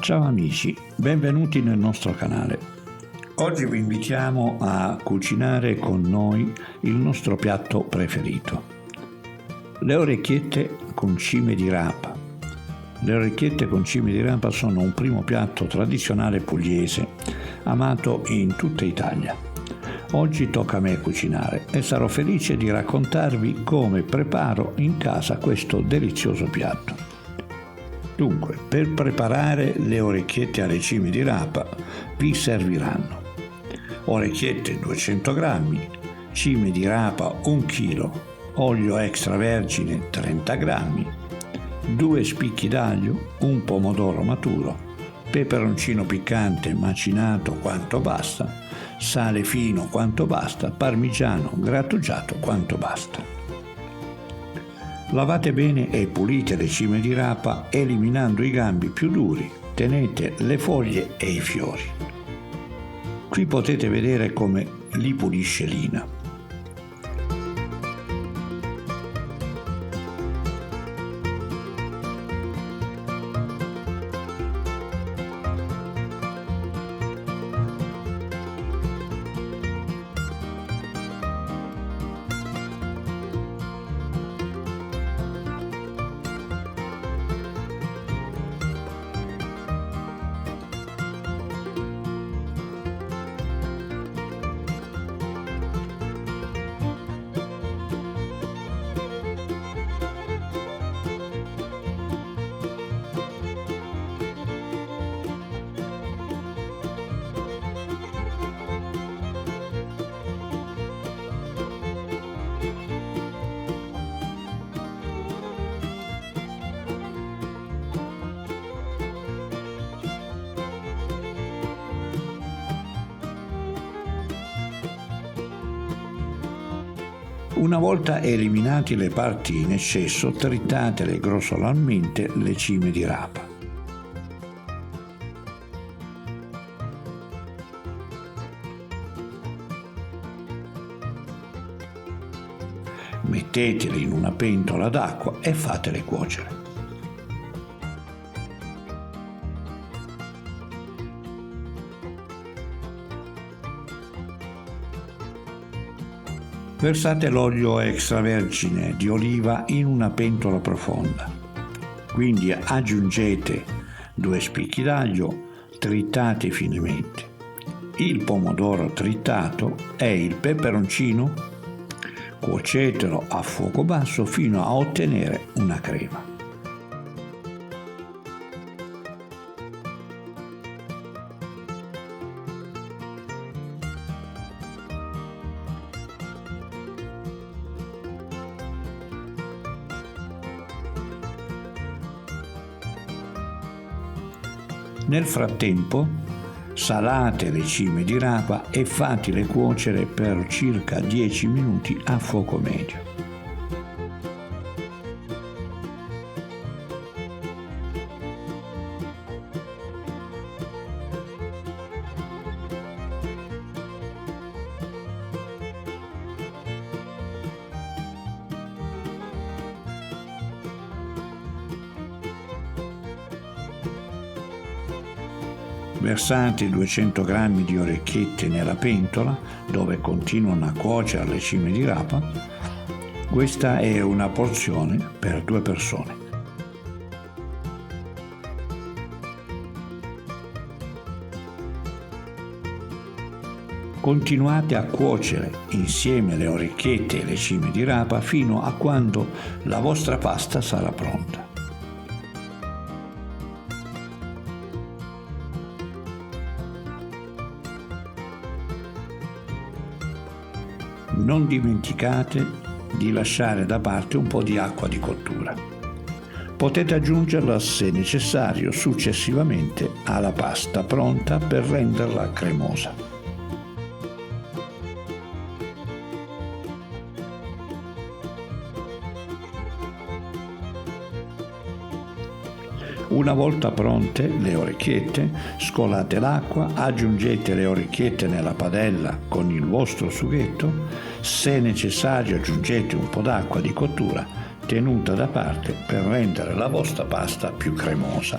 Ciao amici, benvenuti nel nostro canale. Oggi vi invitiamo a cucinare con noi il nostro piatto preferito, le orecchiette con cime di rapa. Le orecchiette con cime di rapa sono un primo piatto tradizionale pugliese, amato in tutta Italia. Oggi tocca a me cucinare e sarò felice di raccontarvi come preparo in casa questo delizioso piatto. Dunque, per preparare le orecchiette alle cime di rapa vi serviranno orecchiette 200 grammi, cime di rapa 1 kg, olio extravergine 30 grammi, 2 spicchi d'aglio, un pomodoro maturo, peperoncino piccante macinato quanto basta, sale fino quanto basta, parmigiano grattugiato quanto basta. Lavate bene e pulite le cime di rapa eliminando i gambi più duri, tenete le foglie e i fiori. Qui potete vedere come li pulisce Lina. Una volta eliminati le parti in eccesso, tritatele grossolanmente le cime di rapa. Mettetele in una pentola d'acqua e fatele cuocere. Versate l'olio extravergine di oliva in una pentola profonda. Quindi aggiungete 2 spicchi d'aglio tritati finemente, il pomodoro tritato e il peperoncino. Cuocetelo a fuoco basso fino a ottenere una crema. Nel frattempo salate le cime di rapa e fatele cuocere per circa 10 minuti a fuoco medio. Versate 200 g di orecchiette nella pentola dove continuano a cuocere le cime di rapa. Questa è una porzione per 2 persone. Continuate a cuocere insieme le orecchiette e le cime di rapa fino a quando la vostra pasta sarà pronta. Non dimenticate di lasciare da parte un po' di acqua di cottura. Potete aggiungerla se necessario successivamente alla pasta pronta per renderla cremosa. Una volta pronte le orecchiette, scolate l'acqua, aggiungete le orecchiette nella padella con il vostro sughetto, se necessario aggiungete un po' d'acqua di cottura tenuta da parte per rendere la vostra pasta più cremosa.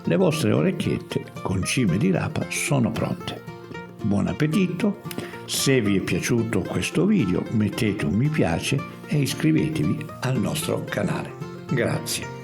Le vostre orecchiette con cime di rapa sono pronte. Buon appetito! Se vi è piaciuto questo video mettete un mi piace e iscrivetevi al nostro canale. Grazie.